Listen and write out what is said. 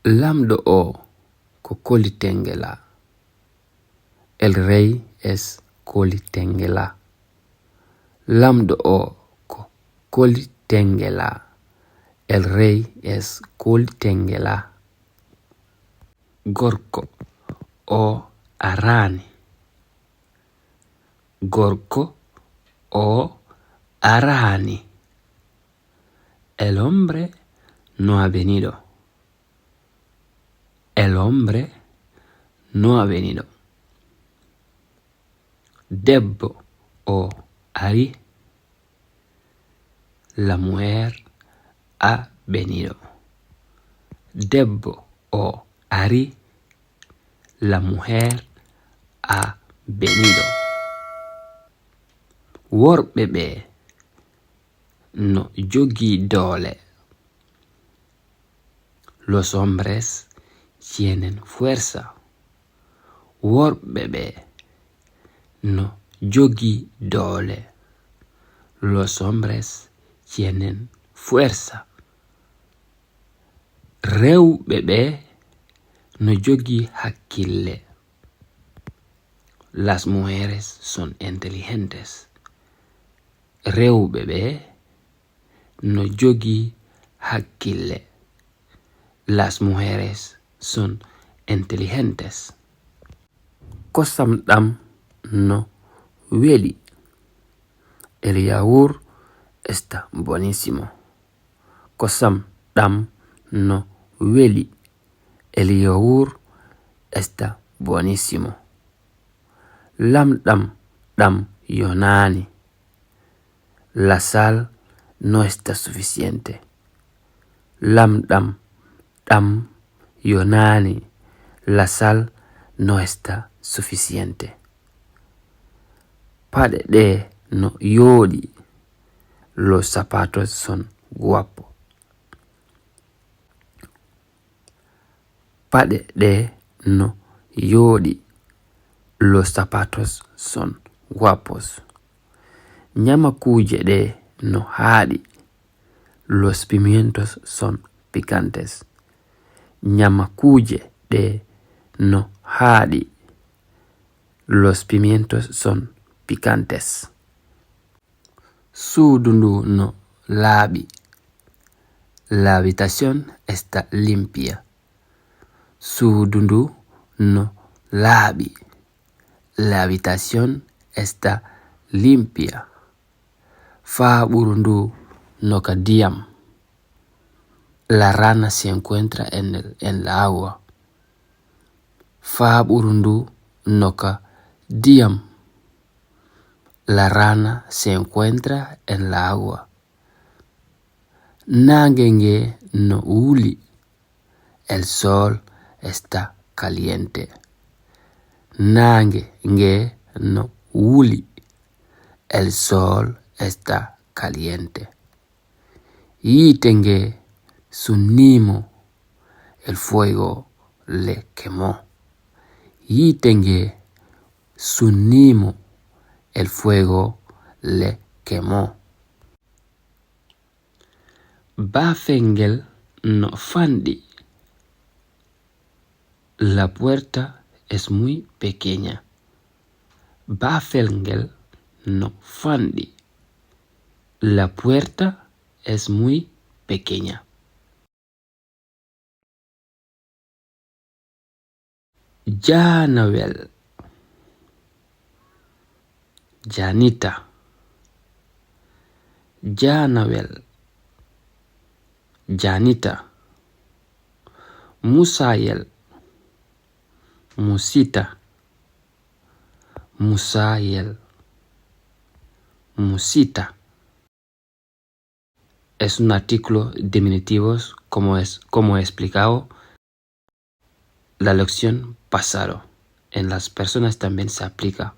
Lamɗo o ko Koli Tengela. El rey es Koli Tengela. Lamɗo o ko Koli Tengela. El rey es Koli Tengela. Gorko o arani. Gorko o arani. El hombre no ha venido. El hombre no ha venido. Debbo o ari. La mujer ha venido. Debbo o ari. La mujer ha venido. Worɓe ɓe no jogii doole. Los hombres tienen fuerza. Worɓe ɓe no jogii doole. Los hombres tienen fuerza. Rewɓe ɓe no jogii hakkille. Las mujeres son inteligentes. Rewɓe ɓe no jogii hakkille. Las mujeres son inteligentes. Kosam ɗam no weli. El yaourt está buenísimo. Kosam ɗam no weli. El yaourt está buenísimo. Lamɗam ɗam yonani. La sal no está suficiente. Lamɗam ɗam yonani. La sal no está suficiente. Paɗe ɗe no yooɗi. Los zapatos son guapos. Paɗe ɗe no yooɗi. Los zapatos son guapos. Ñamakuje ɗe no haaɗi. Los pimientos son picantes. Ñamakuje ɗe no haaɗi. Los pimientos son picantes. Suudu ndu no laaɓi. La habitación está limpia. Suudu ndu no laaɓi. La habitación está limpia. Faaɓuru ndu no ka ndiyam. La rana se encuentra en la agua. Faaɓuru ndu no ka ndiyam. La rana se encuentra en la agua. Nange nge no wuli. El sol está caliente. Nange nge no wuli. El sol está caliente. Yiite nge sunnimo. El fuego le quemó. Yiite nge sunnimo. El fuego le quemó. Bafengel no fandi. La puerta es muy pequeña. Bafengel no fandi. La puerta es muy pequeña. Janawel. Janita. Janawel. Janita. Musayel. Musita. Musayel. Musita. Es un artículo diminutivo como he explicado la lección pasado. En las personas también se aplica.